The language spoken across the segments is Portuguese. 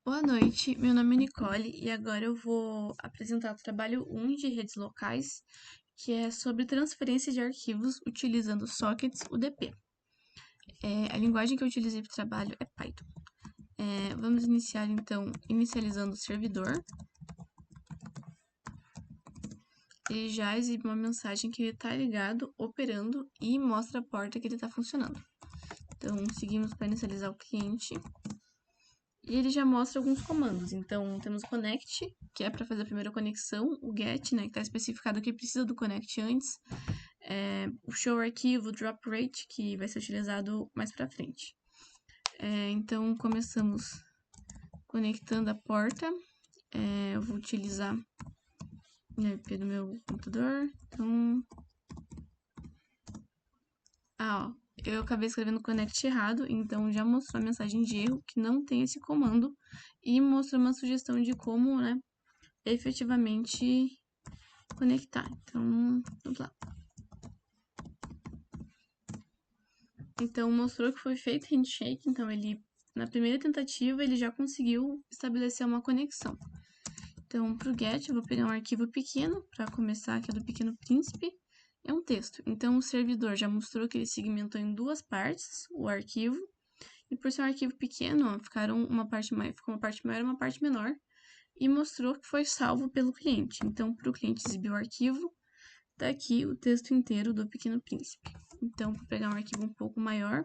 Boa noite, meu nome é Nicole e agora eu vou apresentar o trabalho 1 de redes locais, que é sobre transferência de arquivos utilizando sockets UDP. A linguagem que eu utilizei para o trabalho é Python. Vamos iniciar então, inicializando o servidor. Ele já exibe uma mensagem que ele está ligado, operando e mostra a porta que ele está funcionando. Então, seguimos para inicializar o cliente. E ele já mostra alguns comandos. Então, temos o connect, que é para fazer a primeira conexão, o get, né, que está especificado que precisa do connect antes, o show arquivo, o drop rate, que vai ser utilizado mais para frente. Então, começamos conectando a porta. Eu vou utilizar o IP do meu computador. Então, eu acabei escrevendo connect errado, então já mostrou a mensagem de erro que não tem esse comando e mostrou uma sugestão de como, né, efetivamente conectar. Então, vamos lá. Então, mostrou que foi feito handshake, então ele, na primeira tentativa, ele já conseguiu estabelecer uma conexão. Então, para o get, eu vou pegar um arquivo pequeno, para começar, que é do Pequeno Príncipe, é um texto. Então, o servidor já mostrou que ele segmentou em duas partes o arquivo, e por ser um arquivo pequeno, ó, ficou uma parte maior e uma parte menor, e mostrou que foi salvo pelo cliente. Então, para o cliente exibir o arquivo, tá aqui o texto inteiro do Pequeno Príncipe. Então, vou pegar um arquivo um pouco maior,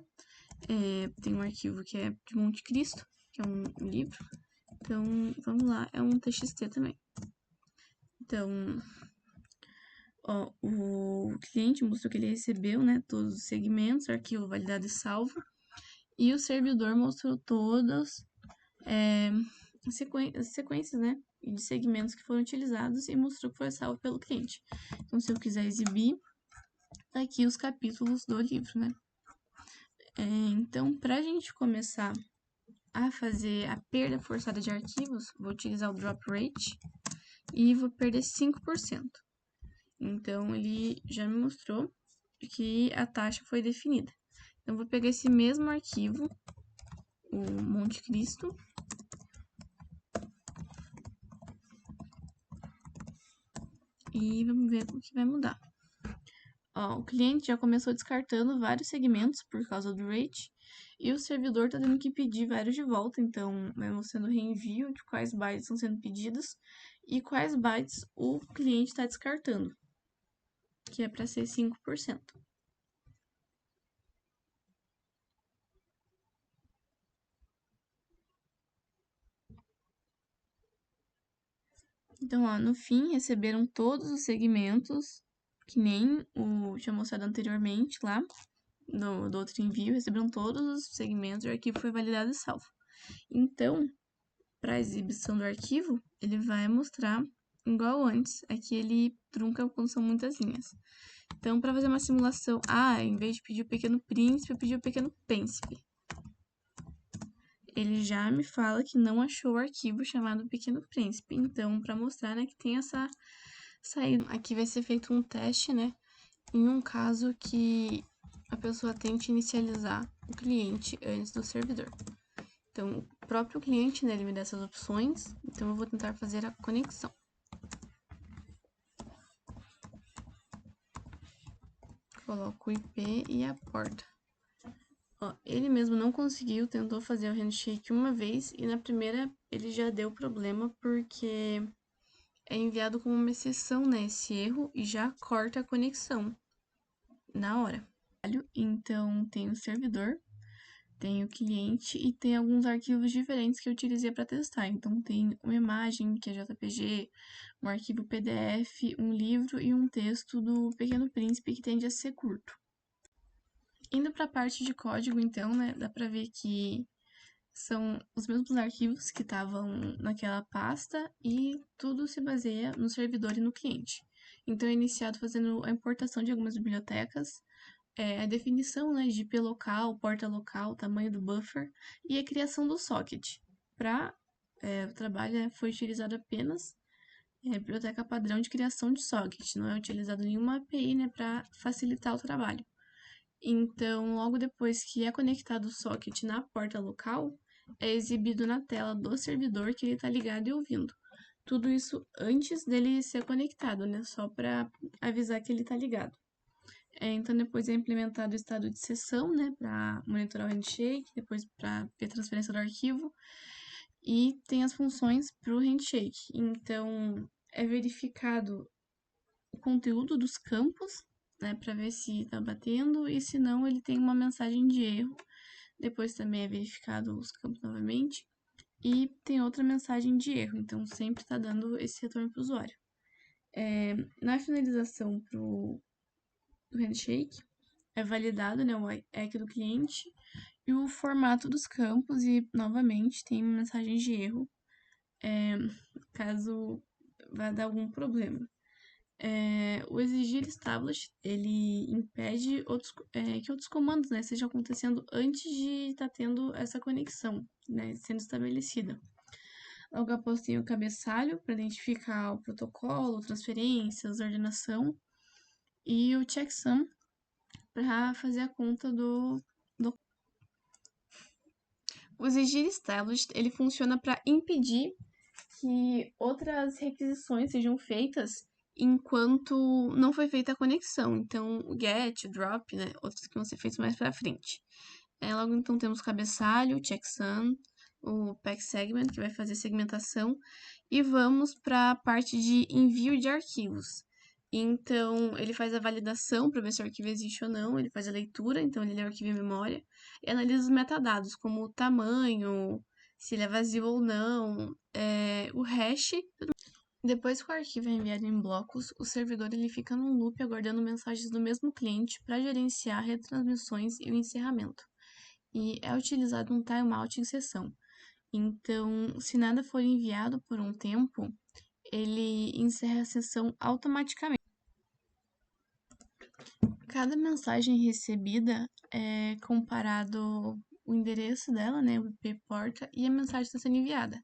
tem um arquivo que é de Monte Cristo, que é um livro. Então, vamos lá, é um TXT também. Então, ó, o cliente mostrou que ele recebeu, né, todos os segmentos, arquivo validado e salvo. E o servidor mostrou todas as sequências, né, de segmentos que foram utilizados e mostrou que foi salvo pelo cliente. Então, se eu quiser exibir, tá aqui os capítulos do livro, né. Então, para a gente começar a fazer a perda forçada de arquivos, vou utilizar o drop rate e vou perder 5%. Então, ele já me mostrou que a taxa foi definida. Então, vou pegar esse mesmo arquivo, o Monte Cristo, e vamos ver o que vai mudar. Ó, o cliente já começou descartando vários segmentos por causa do rate, e o servidor está tendo que pedir vários de volta, então vai mostrando o reenvio de quais bytes estão sendo pedidos e quais bytes o cliente está descartando, que é para ser 5%. Então, ó, no fim, receberam todos os segmentos, que nem o tinha mostrado anteriormente lá, do outro envio, receberam todos os segmentos, o arquivo foi validado e salvo. Então, para a exibição do arquivo, ele vai mostrar igual antes, aqui ele trunca quando são muitas linhas. Então, para fazer uma simulação, em vez de pedir o Pequeno Príncipe, eu pedi o Pequeno Príncipe. Ele já me fala que não achou o arquivo chamado Pequeno Príncipe. Então, para mostrar, né, que tem essa saída. Aqui vai ser feito um teste, né, em um caso que a pessoa tente inicializar o cliente antes do servidor. Então, o próprio cliente, né, ele me dá essas opções, então eu vou tentar fazer a conexão. Coloco o IP e a porta. Ó, ele mesmo não conseguiu, tentou fazer o handshake uma vez e na primeira ele já deu problema porque é enviado como uma exceção, né, esse erro e já corta a conexão na hora. Então, tem o servidor, tem o cliente e tem alguns arquivos diferentes que eu utilizei para testar. Então, tem uma imagem, que é JPG, um arquivo PDF, um livro e um texto do Pequeno Príncipe que tende a ser curto. Indo para a parte de código, então, né, dá para ver que são os mesmos arquivos que estavam naquela pasta e tudo se baseia no servidor e no cliente. Então, é iniciado fazendo a importação de algumas bibliotecas, a definição, né, de IP local, porta local, tamanho do buffer e a criação do socket. Para o trabalho foi utilizado apenas a biblioteca padrão de criação de socket, não é utilizado nenhuma API, né, para facilitar o trabalho. Então, logo depois que é conectado o socket na porta local, é exibido na tela do servidor que ele está ligado e ouvindo. Tudo isso antes dele ser conectado, né? Só para avisar que ele está ligado. Então, depois é implementado o estado de sessão, né? Para monitorar o handshake, depois para ver a transferência do arquivo. E tem as funções para o handshake. Então, é verificado o conteúdo dos campos, né? Para ver se está batendo, e se não, ele tem uma mensagem de erro. Depois também é verificado os campos novamente. E tem outra mensagem de erro, então sempre está dando esse retorno para o usuário. Na finalização do handshake, é validado, né, o IEC do cliente e o formato dos campos, e novamente tem mensagens de erro, caso vá dar algum problema. O exigir established, ele impede que outros comandos, né, estejam acontecendo antes de estar tendo essa conexão, né, sendo estabelecida. Logo após tem o cabeçalho para identificar o protocolo, transferências, ordenação, e o checksum para fazer a conta do... O exigir established, ele funciona para impedir que outras requisições sejam feitas enquanto não foi feita a conexão. Então, o get, o drop, né, outros que vão ser feitos mais para frente. Logo, então, temos o cabeçalho, o checksum, o pack segment, que vai fazer segmentação, e vamos para a parte de envio de arquivos. Então, ele faz a validação para ver se o arquivo existe ou não, ele faz a leitura, então ele lê o arquivo em memória, e analisa os metadados, como o tamanho, se ele é vazio ou não, o hash. Depois que o arquivo é enviado em blocos, o servidor ele fica num loop aguardando mensagens do mesmo cliente para gerenciar retransmissões e o encerramento. E é utilizado um timeout em sessão. Então, se nada for enviado por um tempo, ele encerra a sessão automaticamente. Cada mensagem recebida é comparado o endereço dela, né, o IP porta, e a mensagem está sendo enviada.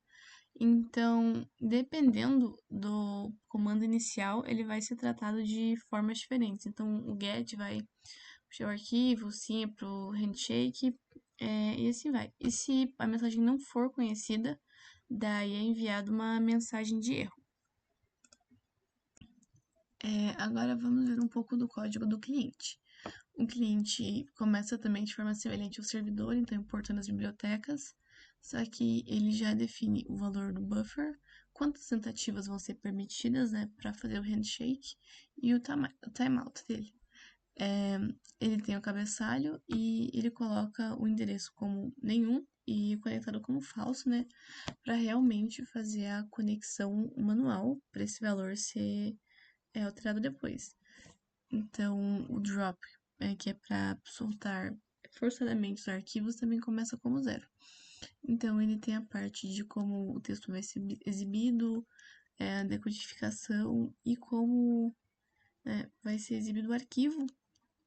Então, dependendo do comando inicial, ele vai ser tratado de formas diferentes. Então, o get vai puxar o arquivo, o sim é para o handshake, e assim vai. E se a mensagem não for conhecida, daí é enviada uma mensagem de erro. Agora vamos ver um pouco do código do cliente. O cliente começa também de forma semelhante ao servidor, então importando as bibliotecas, só que ele já define o valor do buffer, quantas tentativas vão ser permitidas, né, para fazer o handshake, e o timeout dele. Ele tem o cabeçalho e ele coloca o endereço como nenhum e conectado como falso, né, para realmente fazer a conexão manual para esse valor ser alterado depois. Então, o drop, que é para soltar forçadamente os arquivos, também começa como zero. Então, ele tem a parte de como o texto vai ser exibido, a decodificação e como vai ser exibido o arquivo.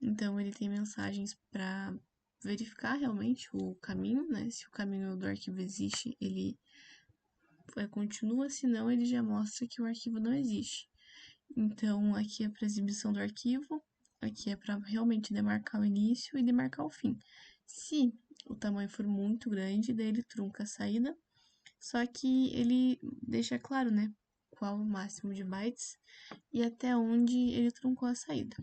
Então, ele tem mensagens para verificar realmente o caminho, né? Se o caminho do arquivo existe, ele continua, senão ele já mostra que o arquivo não existe. Então, aqui é para exibição do arquivo, aqui é para realmente demarcar o início e demarcar o fim. Se o tamanho for muito grande, daí ele trunca a saída, só que ele deixa claro, né, qual o máximo de bytes e até onde ele truncou a saída.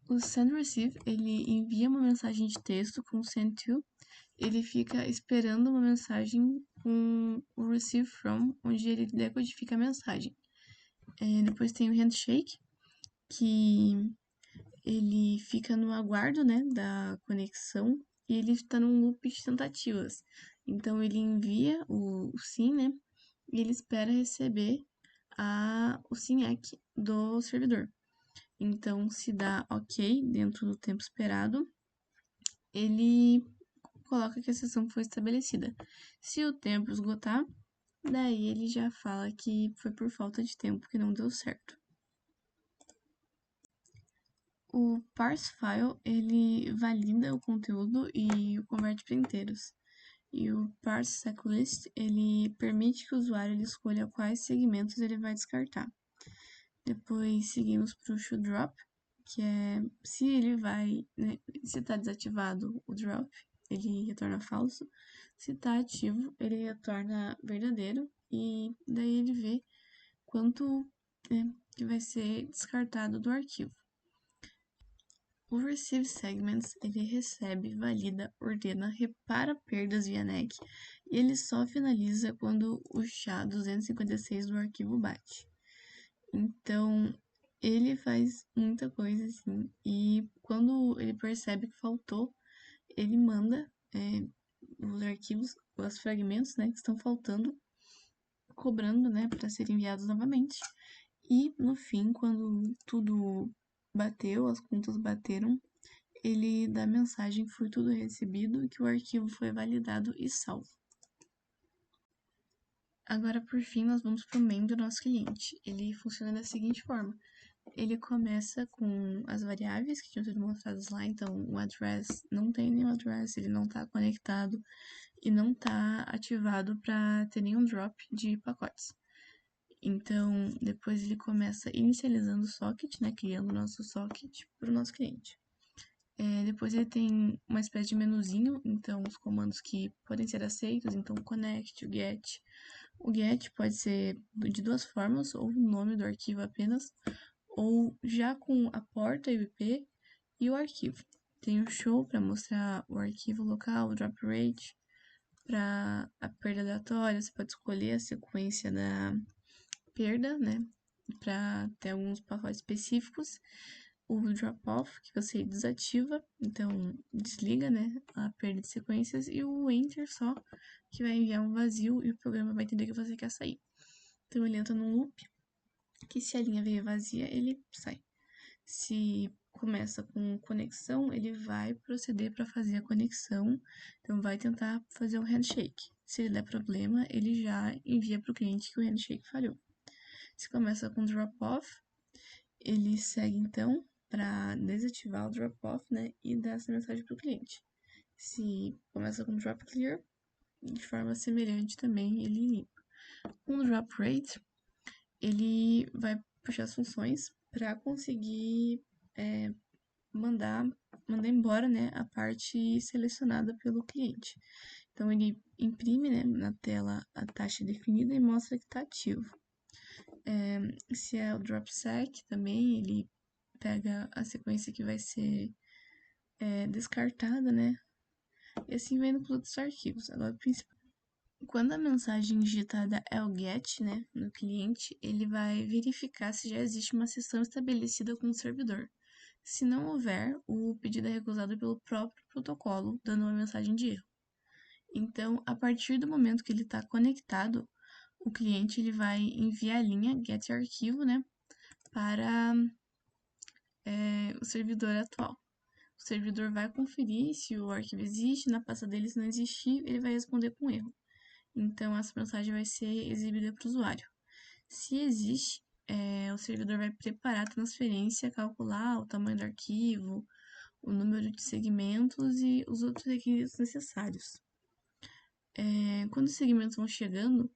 O send receive, ele envia uma mensagem de texto com send to, ele fica esperando uma mensagem com o receive from, onde ele decodifica a mensagem. Depois tem o handshake, que ele fica no aguardo, né, da conexão, e ele está num loop de tentativas. Então, ele envia o sim, né, e ele espera receber o SYN-ACK do servidor. Então, se dá OK dentro do tempo esperado, ele coloca que a sessão foi estabelecida. Se o tempo esgotar, daí ele já fala que foi por falta de tempo que não deu certo. O parse file, ele valida o conteúdo e o converte para inteiros. E o parse checklist, ele permite que o usuário ele escolha quais segmentos ele vai descartar. Depois seguimos para o shoDrop, que é se ele vai, né, se está desativado o drop, ele retorna falso. Se está ativo, ele retorna verdadeiro e daí ele vê quanto que vai ser descartado do arquivo. O Receive Segments, ele recebe, valida, ordena, repara perdas via NEC e ele só finaliza quando o SHA-256 do arquivo bate. Então, ele faz muita coisa assim e quando ele percebe que faltou, ele manda os arquivos, os fragmentos, né, que estão faltando, cobrando, né, para serem enviados novamente. E no fim, quando tudo bateu, as contas bateram, ele dá a mensagem que foi tudo recebido e que o arquivo foi validado e salvo. Agora, por fim, nós vamos para o main do nosso cliente. Ele funciona da seguinte forma. Ele começa com as variáveis que tinham sido mostradas lá, então o address não tem nenhum address, ele não está conectado e não está ativado para ter nenhum drop de pacotes. Então, depois ele começa inicializando o socket, né, criando o nosso socket para o nosso cliente. Depois ele tem uma espécie de menuzinho, então os comandos que podem ser aceitos, então o connect, o get. O get pode ser de duas formas, ou o nome do arquivo apenas, ou já com a porta IP e o arquivo. Tem o show para mostrar o arquivo local, o drop rate, para a perda aleatória, você pode escolher a sequência da perda, né, para ter alguns pacotes específicos. O drop-off, que você desativa, então desliga, né, a perda de sequências, e o enter só, que vai enviar um vazio e o programa vai entender que você quer sair. Então ele entra num loop, que se a linha veio vazia, ele sai. Se começa com conexão, ele vai proceder para fazer a conexão, então vai tentar fazer um handshake. Se ele der problema, ele já envia para o cliente que o handshake falhou. Se começa com drop-off, ele segue então para desativar o drop-off, né, e dar essa mensagem para o cliente. Se começa com drop clear, de forma semelhante também ele limpa. Com o drop rate, ele vai puxar as funções para conseguir mandar embora, né, a parte selecionada pelo cliente. Então ele imprime, né, na tela a taxa definida e mostra que está ativo. Se é o dropsec também, ele pega a sequência que vai ser descartada, né? E assim vai indo para outros arquivos. Agora, quando a mensagem digitada é o GET, né, no cliente, ele vai verificar se já existe uma sessão estabelecida com o servidor. Se não houver, o pedido é recusado pelo próprio protocolo, dando uma mensagem de erro. Então, a partir do momento que ele está conectado, o cliente ele vai enviar a linha getArquivo, né, para o servidor atual. O servidor vai conferir se o arquivo existe, na pasta dele, se não existir, ele vai responder com erro. Então, essa mensagem vai ser exibida para o usuário. Se existe, o servidor vai preparar a transferência, calcular o tamanho do arquivo, o número de segmentos e os outros requisitos necessários. Quando os segmentos vão chegando,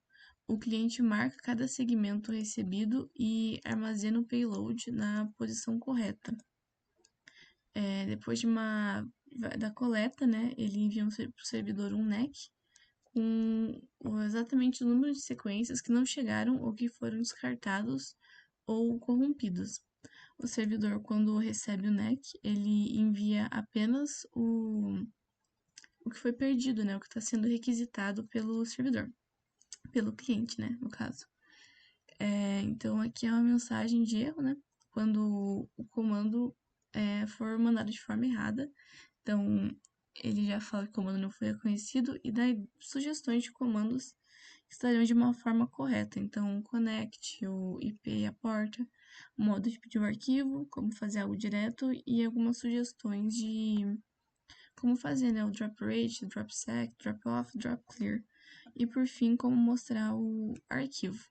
o cliente marca cada segmento recebido e armazena o payload na posição correta. Depois da coleta, né, ele envia para o servidor um NEC com exatamente o número de sequências que não chegaram ou que foram descartados ou corrompidos. O servidor, quando recebe o NEC, ele envia apenas o que foi perdido, né, o que está sendo requisitado pelo servidor, pelo cliente, né, no caso. Então, aqui é uma mensagem de erro, né, quando o comando for mandado de forma errada. Então, ele já fala que o comando não foi reconhecido e dá sugestões de comandos que estariam de uma forma correta. Então, connect, o IP e a porta, o modo de pedir o arquivo, como fazer algo direto e algumas sugestões de como fazer, né, o drop rate, drop sec, drop off, drop clear. E por fim, como mostrar o arquivo.